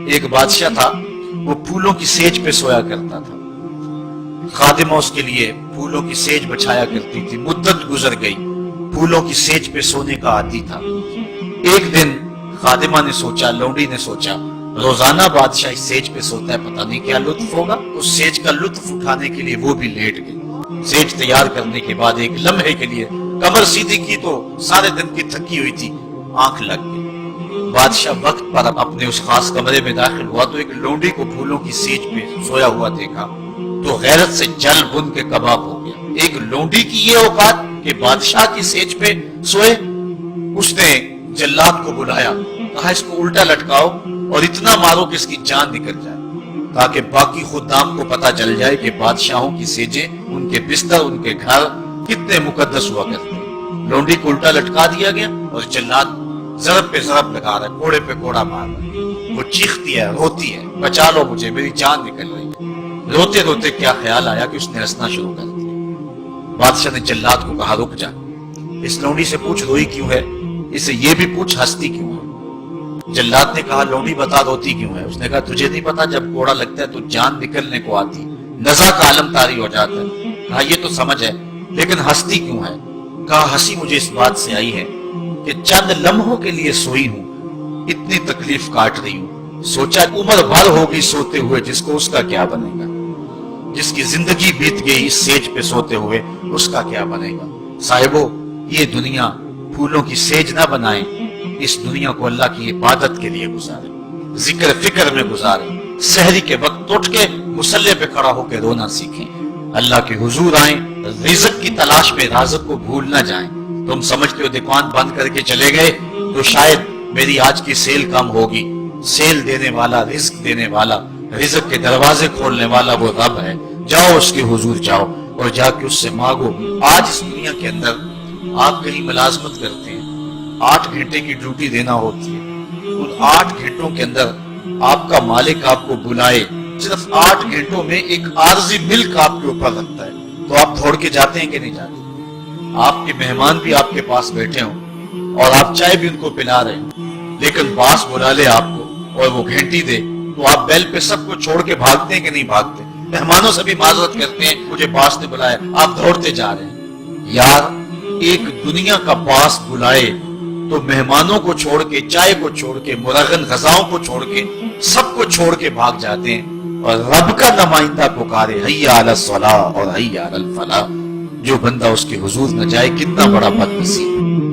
ایک بادشاہ تھا، وہ پھولوں کی سیج پہ سویا کرتا تھا۔ خادمہ اس کے لیے پھولوں کی سیج بچھایا کرتی تھی۔ مدت گزر گئی، پھولوں کی سیج پہ سونے کا عادی تھا۔ ایک دن خادمہ نے سوچا، لونڈی نے سوچا، روزانہ بادشاہ اس سیج پہ سوتا ہے، پتہ نہیں کیا لطف ہوگا۔ اس سیج کا لطف اٹھانے کے لیے وہ بھی لیٹ گئی۔ سیج تیار کرنے کے بعد ایک لمحے کے لیے کمر سیدھی کی تو سارے دن کی تھکی ہوئی تھی، آنکھ لگ گئی۔ بادشاہ وقت پر اپنے اس خاص کمرے میں داخل ہوا تو ایک لونڈی کو پھولوں کی سیج پہ سویا ہوا دیکھا تو غیرت سے جل بن کے کباب ہو گیا۔ ایک لونڈی کی یہ اوقات کہ بادشاہ کی سیج پہ سوئے۔ اس نے جلاد کو بلایا، کہا اس کو الٹا لٹکاؤ اور اتنا مارو کہ اس کی جان نکل جائے، تاکہ باقی خدام کو پتا چل جائے کہ بادشاہوں کی سیجیں، ان کے بستر، ان کے گھر کتنے مقدس ہوا کرتے ہیں۔ لونڈی کو الٹا لٹکا دیا گیا اور جلاد ضرب پہ ضرب لگا رہا ہے، کوڑے پہ کوڑا مار رہا ہے۔ وہ چیختی ہے، روتی ہے، بچا لو مجھے، میری جان نکل رہی ہے۔ روتے روتے کیا خیال آیا کہ اس نے ہنسنا شروع کر دیا۔ بادشاہ نے جلاد کو کہا رک جا، اس لونڈی سے پوچھ روئی کیوں ہے، اسے یہ بھی پوچھ ہنستی کیوں ہے۔ جلاد نے کہا لونڈی بتا روتی کیوں ہے۔ اس نے کہا تجھے نہیں پتا جب کوڑا لگتا ہے تو جان نکلنے کو آتی، نزا کا عالم طاری ہو جاتا ہے۔ کہا یہ تو سمجھ ہے، لیکن ہنستی کیوں ہے۔ کہا ہنسی مجھے اس بات سے آئی ہے کہ چند لمحوں کے لیے سوئی ہوں، اتنی تکلیف کاٹ رہی ہوں، سوچا عمر بھر ہوگی سوتے ہوئے، جس کو اس کا کیا بنے گا، جس کی زندگی بیت گئی اس سیج پہ سوتے ہوئے، اس کا کیا بنے گا۔ صاحبو، یہ دنیا پھولوں کی سیج نہ بنائیں، اس دنیا کو اللہ کی عبادت کے لیے گزاریں، ذکر فکر میں گزاریں، سحری کے وقت اٹھ کے مصلی پہ کھڑا ہو کے رونا سیکھیں، اللہ کے حضور آئیں، رزق کی تلاش میں رازق کو بھول نہ جائیں۔ تم سمجھتے ہو دکان بند کر کے چلے گئے تو شاید میری آج کی سیل کم ہوگی۔ سیل دینے والا، رزق دینے والا، رزق کے دروازے کھولنے والا وہ رب ہے۔ جاؤ اس کے حضور جاؤ اور جا کے اس سے مانگو۔ آج اس دنیا کے اندر آپ کہیں ملازمت کرتے ہیں، 8 گھنٹے کی ڈیوٹی دینا ہوتی ہے، ان 8 گھنٹوں کے اندر آپ کا مالک آپ کو بلائے، صرف 8 گھنٹوں میں ایک عارضی ملک آپ کے اوپر رکھتا ہے، تو آپ دوڑ کے جاتے ہیں کہ نہیں جاتے؟ آپ کے مہمان بھی آپ کے پاس بیٹھے ہوں اور آپ چائے بھی ان کو پلا رہے ہیں، لیکن باس بلا لے آپ کو اور وہ گھنٹی دے تو آپ بیل پہ سب کو چھوڑ کے بھاگتے ہیں کہ نہیں بھاگتے؟ مہمانوں سے بھی معذرت کرتے ہیں، مجھے باس نے بلایا، آپ دوڑتے جا رہے ہیں۔ یار ایک دنیا کا باس بلائے تو مہمانوں کو چھوڑ کے، چائے کو چھوڑ کے، مرغن غذاؤں کو چھوڑ کے، سب کو چھوڑ کے بھاگ جاتے ہیں، اور رب کا نمائندہ پکارے حیا علی الصلاۃ اور حیا علی الفلاح، جو بندہ اس کے حضور نہ جائے کتنا بڑا بد نصیب۔